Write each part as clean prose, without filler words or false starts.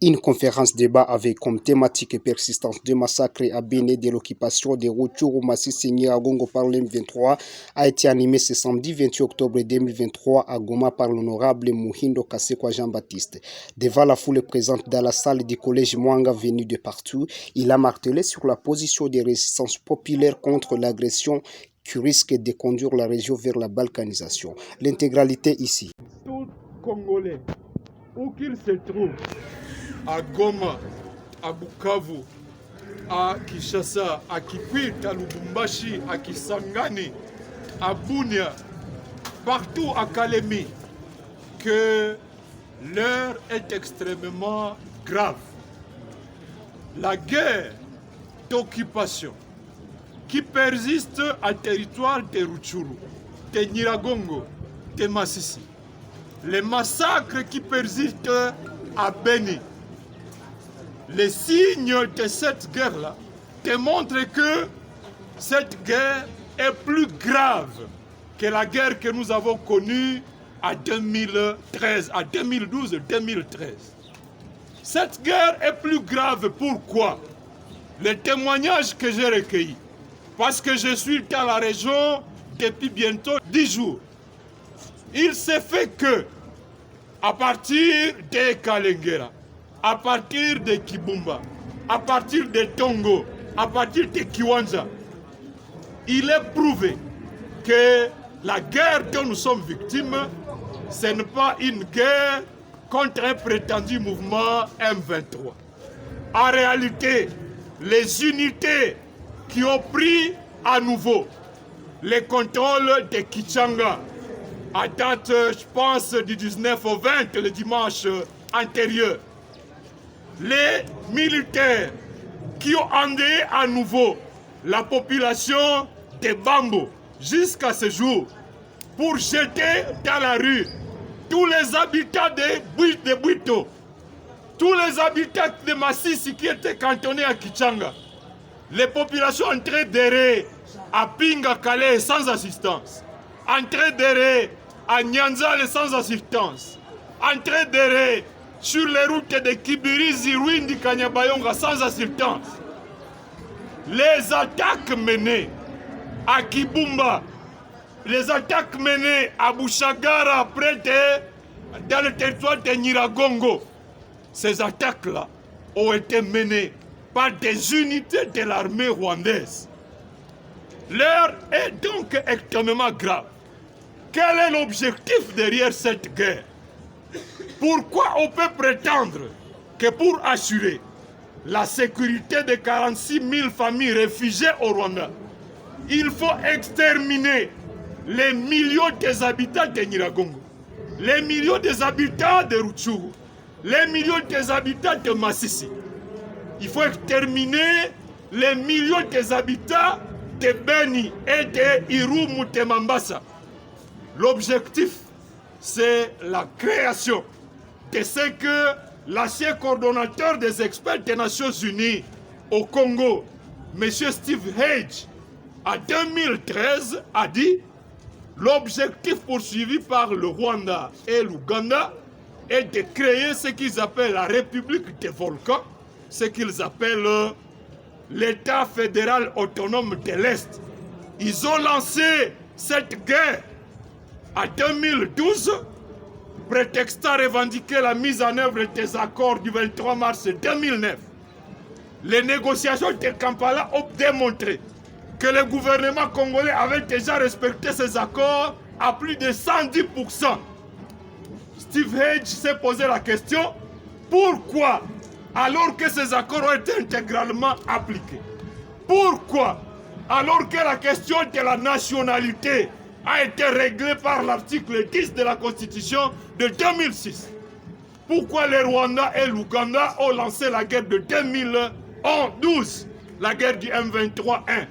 Une conférence débat avec comme thématique persistance de massacres à Bénin de l'occupation des Rutshuru Masisi Nyiragongo par l'M23 a été animée ce samedi 28 octobre 2023 à Goma par l'honorable Muhindo Kasekwa Jean-Baptiste. Devant la foule présente dans la salle du collège Mwanga venue de partout, il a martelé sur la position des résistances populaires contre l'agression qui risque de conduire la région vers la balkanisation. L'intégralité ici. Tout Congolais, où qu'il se trouve, à Goma, à Bukavu, à Kinshasa, à Kikwit, à Lubumbashi, à Kisangani, à Bunia, partout à Kalemi, que l'heure est extrêmement grave. La guerre d'occupation qui persiste à territoire de Rutshuru, de Nyiragongo, de Masisi, les massacres qui persistent à Béni, les signes de cette guerre-là démontrent que cette guerre est plus grave que la guerre que nous avons connue à 2013, à 2012-2013. Cette guerre est plus grave. Pourquoi? Les témoignages que j'ai recueillis, parce que je suis dans la région depuis bientôt 10 jours, il s'est fait que, à partir de Kalengera, à partir de Kibumba, à partir de Tongo, à partir de Kiwanja, il est prouvé que la guerre dont nous sommes victimes, ce n'est pas une guerre contre un prétendu mouvement M23. En réalité, les unités qui ont pris à nouveau les contrôles de Kichanga, à date, je pense, du 19 au 20, le dimanche antérieur, les militaires qui ont endeuillé à nouveau la population de Bambo jusqu'à ce jour pour jeter dans la rue tous les habitants de Bwito, tous les habitants de Masisi qui étaient cantonnés à Kichanga, les populations en train d'errer à Pinga Calais sans assistance, en train d'errer à Nyanzale sans assistance, en train d'errer sur les routes de Kibirizi, Rwindi, Kanyabayonga sans assistance. Les attaques menées à Kibumba, les attaques menées à Bushagara, dans le territoire de Nyiragongo, ces attaques-là ont été menées par des unités de l'armée rwandaise. L'heure est donc extrêmement grave. Quel est l'objectif derrière cette guerre? Pourquoi on peut prétendre que pour assurer la sécurité de 46 000 familles réfugiées au Rwanda, il faut exterminer les millions des habitants de Nyiragongo, les millions des habitants de Rutshuru, les millions des habitants de Masisi. Il faut exterminer les millions des habitants de Beni et de Irumu de Mambasa. L'objectif, c'est la création de ce que l'ancien coordonnateur des experts des Nations Unies au Congo, M. Steve Hage, en 2013, a dit l'objectif poursuivi par le Rwanda et l'Ouganda est de créer ce qu'ils appellent la République des volcans, ce qu'ils appellent l'État fédéral autonome de l'Est. Ils ont lancé cette guerre en 2012, prétextant revendiquer la mise en œuvre des accords du 23 mars 2009. Les négociations de Kampala ont démontré que le gouvernement congolais avait déjà respecté ces accords à plus de 110%. Steve Hage s'est posé la question, pourquoi, alors que ces accords ont été intégralement appliqués? Pourquoi, alors que la question de la nationalité a été réglée par l'article 10 de la Constitution de 2006? Pourquoi le Rwanda et l'Ouganda ont lancé la guerre de 2012, la guerre du M23-1?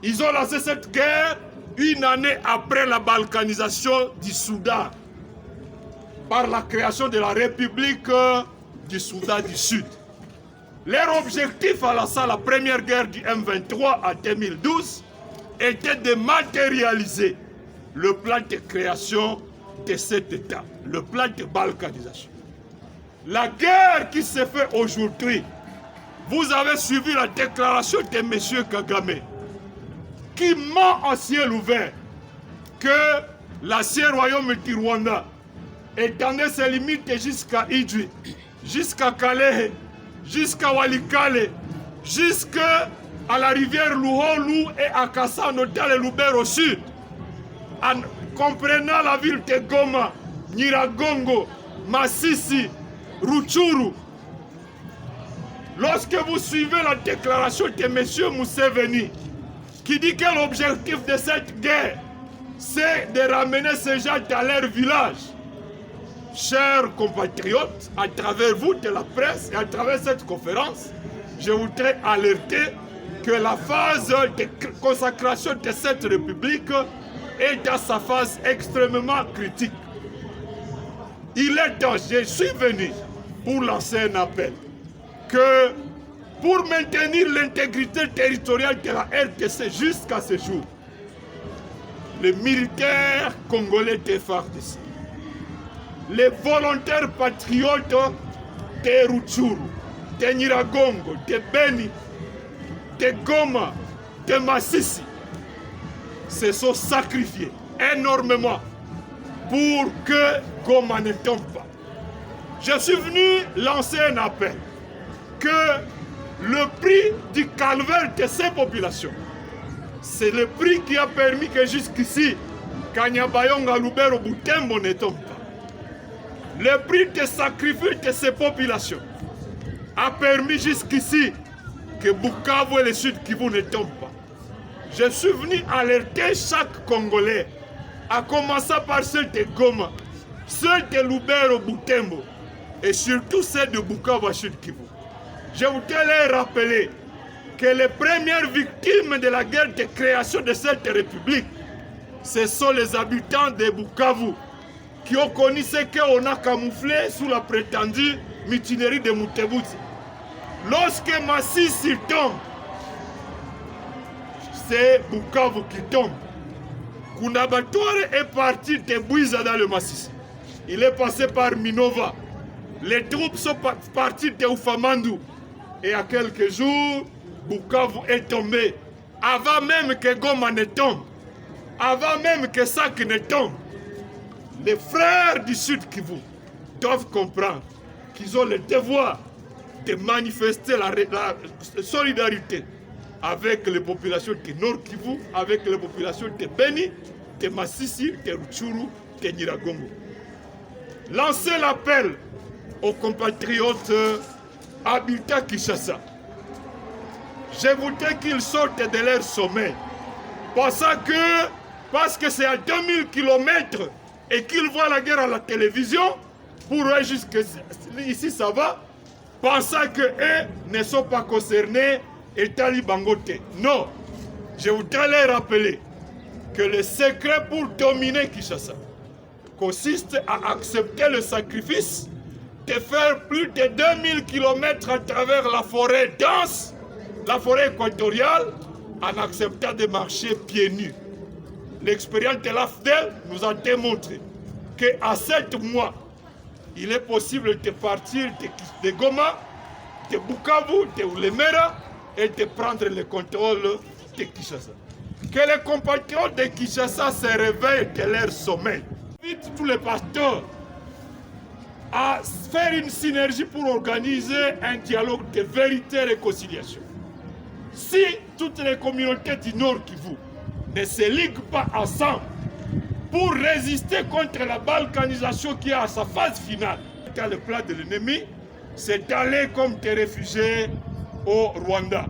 Ils ont lancé cette guerre une année après la balkanisation du Soudan, par la création de la République du Soudan du Sud. Leur objectif à la première guerre du M23 en 2012 était de matérialiser le plan de création de cet État, le plan de balkanisation. La guerre qui se fait aujourd'hui, vous avez suivi la déclaration de M. Kagame, qui ment en ciel ouvert que l'ancien royaume du Rwanda étendait ses limites jusqu'à Idjwi, jusqu'à Kalehe, jusqu'à Walikale, jusqu'à la rivière Luholu et à Kassano dans le Lubero au sud, en comprenant la ville de Goma, Nyiragongo, Masisi, Rutshuru. Lorsque vous suivez la déclaration de M. Museveni, qui dit que l'objectif de cette guerre, c'est de ramener ces gens dans leur village, chers compatriotes, à travers vous de la presse et à travers cette conférence, je voudrais alerter que la phase de consacration de cette république est dans sa phase extrêmement critique. Il est temps, je suis venu pour lancer un appel, que pour maintenir l'intégrité territoriale de la RDC jusqu'à ce jour, les militaires congolais de FARDC, les volontaires patriotes de Rutshuru, de Nyiragongo, de Beni, de Goma, de Masisi, se sont sacrifiés énormément pour que Goma ne tombe pas. Je suis venu lancer un appel que le prix du calvaire de ces populations, c'est le prix qui a permis que jusqu'ici, Kanyabayonga, Lubero, Butembo ne tombe pas. Le prix de sacrifice de ces populations a permis jusqu'ici que Bukavu et le Sud Kivu ne tombent pas. Je suis venu alerter chaque Congolais, à commencer par ceux de Goma, ceux de Lubero, Butembo, et surtout ceux de Bukavu et Sud Kivu. Je voudrais leur rappeler que les premières victimes de la guerre de création de cette république, ce sont les habitants de Bukavu, qui ont connu ce qu'on a camouflé sous la prétendue mutinerie de Mutebutsi. Lorsque Masisi tombe, c'est Bukavu qui tombe. Kunabatware est parti de Bouiza dans le Masisi. Il est passé par Minova. Les troupes sont parties de Ufamandu. Et à quelques jours, Bukavu est tombé. Avant même que Goma ne tombe, avant même que Sak ne tombe, les frères du Sud Kivu doivent comprendre qu'ils ont le devoir de manifester la solidarité avec les populations de Nord Kivu, avec les populations de Beni, de Masisi, de Rutshuru, de Nyiragongo. Lancez l'appel aux compatriotes habitant Kinshasa. Je voudrais qu'ils sortent de leur sommeil. Parce que c'est à 2000 km et qu'ils voient la guerre à la télévision, pour eux jusqu'ici ça va, pensant qu'eux ne sont pas concernés et talibangotés. Non, je voudrais leur rappeler que le secret pour dominer Kinshasa consiste à accepter le sacrifice de faire plus de 2000 km à travers la forêt dense, la forêt équatoriale, en acceptant de marcher pieds nus. L'expérience de l'AFDEL nous a démontré qu'à 7 mois, il est possible de partir de Goma, de Bukavu, de Ulemera et de prendre le contrôle de Kinshasa. Que les compatriotes de Kinshasa se réveillent de leur sommeil. J'invite tous les pasteurs à faire une synergie pour organiser un dialogue de vérité et réconciliation. Si toutes les communautés du Nord Kivu ne se liguent pas ensemble pour résister contre la balkanisation qui est à sa phase finale, le plan de l'ennemi, c'est d'aller comme des réfugiés au Rwanda.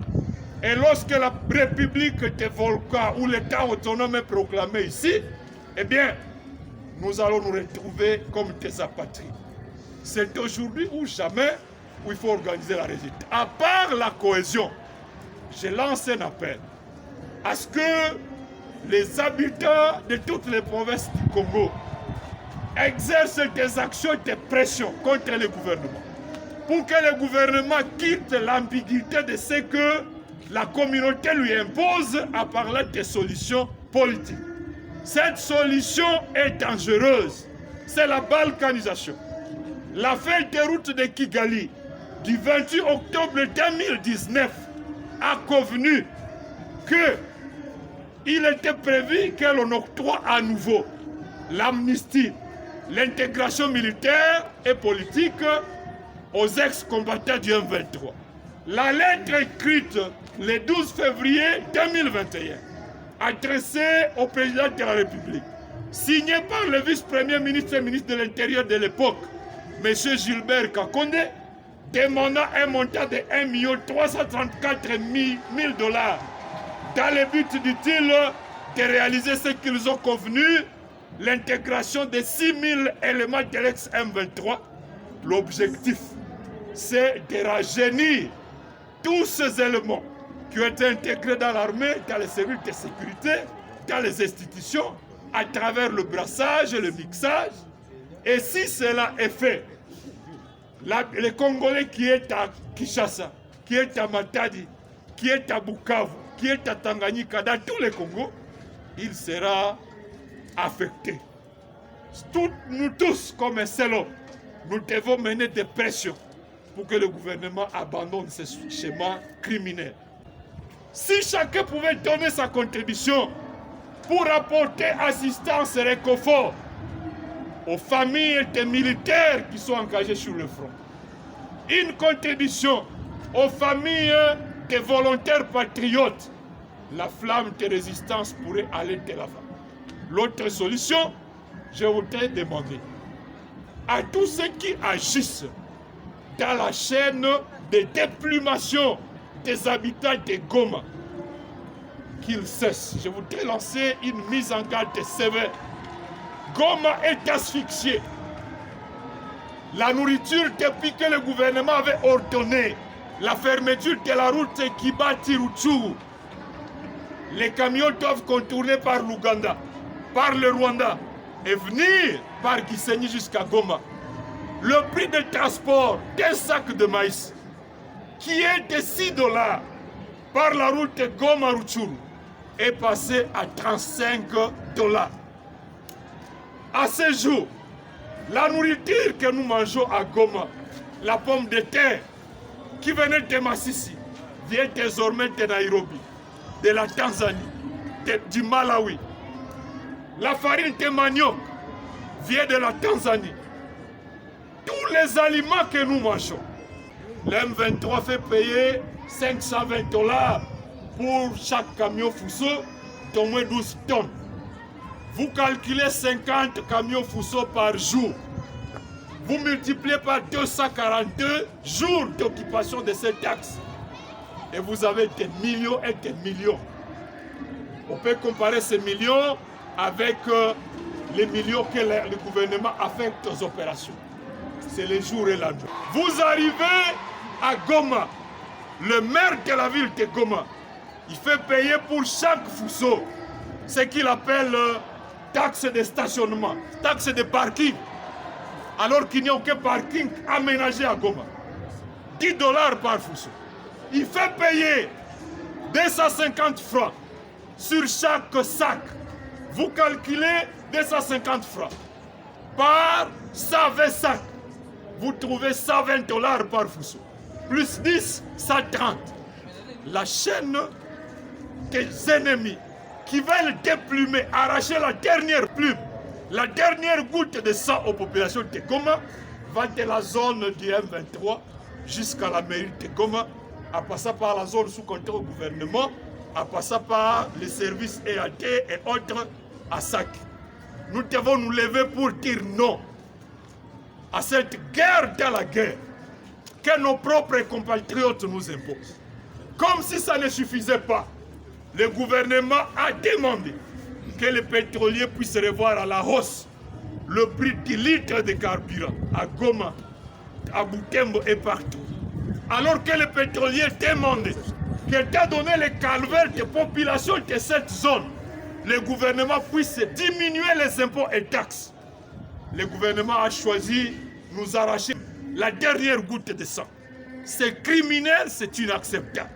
Et lorsque la République des volcans ou l'État autonome est proclamé ici, eh bien, nous allons nous retrouver comme des apatrides. C'est aujourd'hui ou jamais où il faut organiser la résistance. À part la cohésion, je lance un appel à ce que les habitants de toutes les provinces du Congo exercent des actions de pression contre le gouvernement, pour que le gouvernement quitte l'ambiguïté de ce que la communauté lui impose à parler de solutions politiques. Cette solution est dangereuse, c'est la balkanisation. La feuille de route de Kigali du 28 octobre 2019 a convenu qu'il était prévu que l'on octroie à nouveau l'amnistie, l'intégration militaire et politique aux ex-combattants du M23. La lettre écrite le 12 février 2021, adressée au président de la République, signée par le vice-premier ministre et ministre de l'Intérieur de l'époque, M. Gilbert Kakonde, demandant un montant de 1 334 000 $, dans le but, dit-il, de réaliser ce qu'ils ont convenu, l'intégration de 6 000 éléments de l'ex-M23. L'objectif, c'est de rajeunir tous ces éléments qui ont été intégrés dans l'armée, dans les services de sécurité, dans les institutions, à travers le brassage et le mixage. Et si cela est fait, le Congolais qui est à Kinshasa, qui est à Matadi, qui est à Bukavu, qui est à Tanganyika, dans tous les Congos, il sera affecté. Nous tous, comme un seul homme, nous devons mener des pressions pour que le gouvernement abandonne ce schéma criminel. Si chacun pouvait donner sa contribution pour apporter assistance et réconfort aux familles des militaires qui sont engagés sur le front, une contribution aux familles des volontaires patriotes, la flamme de résistance pourrait aller de l'avant. L'autre solution, je voudrais demander à tous ceux qui agissent dans la chaîne de déplumation des habitants de Goma qu'ils cessent. Je voudrais lancer une mise en garde sévère. Goma est asphyxié. La nourriture, depuis que le gouvernement avait ordonné la fermeture de la route Kibati-Rutshuru, les camions doivent contourner par l'Ouganda, par le Rwanda et venir par Gisenyi jusqu'à Goma. Le prix de transport d'un sac de maïs, qui est de 6 $ par la route Goma-Rutshuru, est passé à 35 $. À ce jour, la nourriture que nous mangeons à Goma, la pomme de terre qui venait de Masisi, vient désormais de Nairobi, de la Tanzanie, du Malawi. La farine de manioc vient de la Tanzanie. Tous les aliments que nous mangeons, l'M23 fait payer 520 $ pour chaque camion Fuso d'au moins 12 tonnes. Vous calculez 50 camions Fuso par jour. Vous multipliez par 242 jours d'occupation de cette taxe. Et vous avez des millions et des millions. On peut comparer ces millions avec les millions que le gouvernement affecte aux opérations. C'est les jours et la nuit. Vous arrivez à Goma, le maire de la ville de Goma, il fait payer pour chaque Fuso ce qu'il appelle taxe de stationnement, taxe de parking, alors qu'il n'y a aucun parking aménagé à Goma. 10 $ par Fuso. Il fait payer 250 francs sur chaque sac. Vous calculez 250 francs par 120 sacs. Vous trouvez 120 $ par Fuso. Plus 10, 130. La chaîne des ennemis qui veulent déplumer, arracher la dernière plume, la dernière goutte de sang aux populations de Goma, va de la zone du M23 jusqu'à la mairie de Goma, en passant par la zone sous contrôle du gouvernement, en passant par les services EAD et autres à Sac. Nous devons nous lever pour dire non à cette guerre dans la guerre que nos propres compatriotes nous imposent. Comme si ça ne suffisait pas, le gouvernement a demandé que les pétroliers puissent revoir à la hausse le prix du litre de carburant à Goma, à Butembo et partout. Alors que les pétroliers demandaient qu'étant donné les calvaires des populations de cette zone, le gouvernement puisse diminuer les impôts et taxes. Le gouvernement a choisi de nous arracher la dernière goutte de sang. C'est criminel, c'est inacceptable.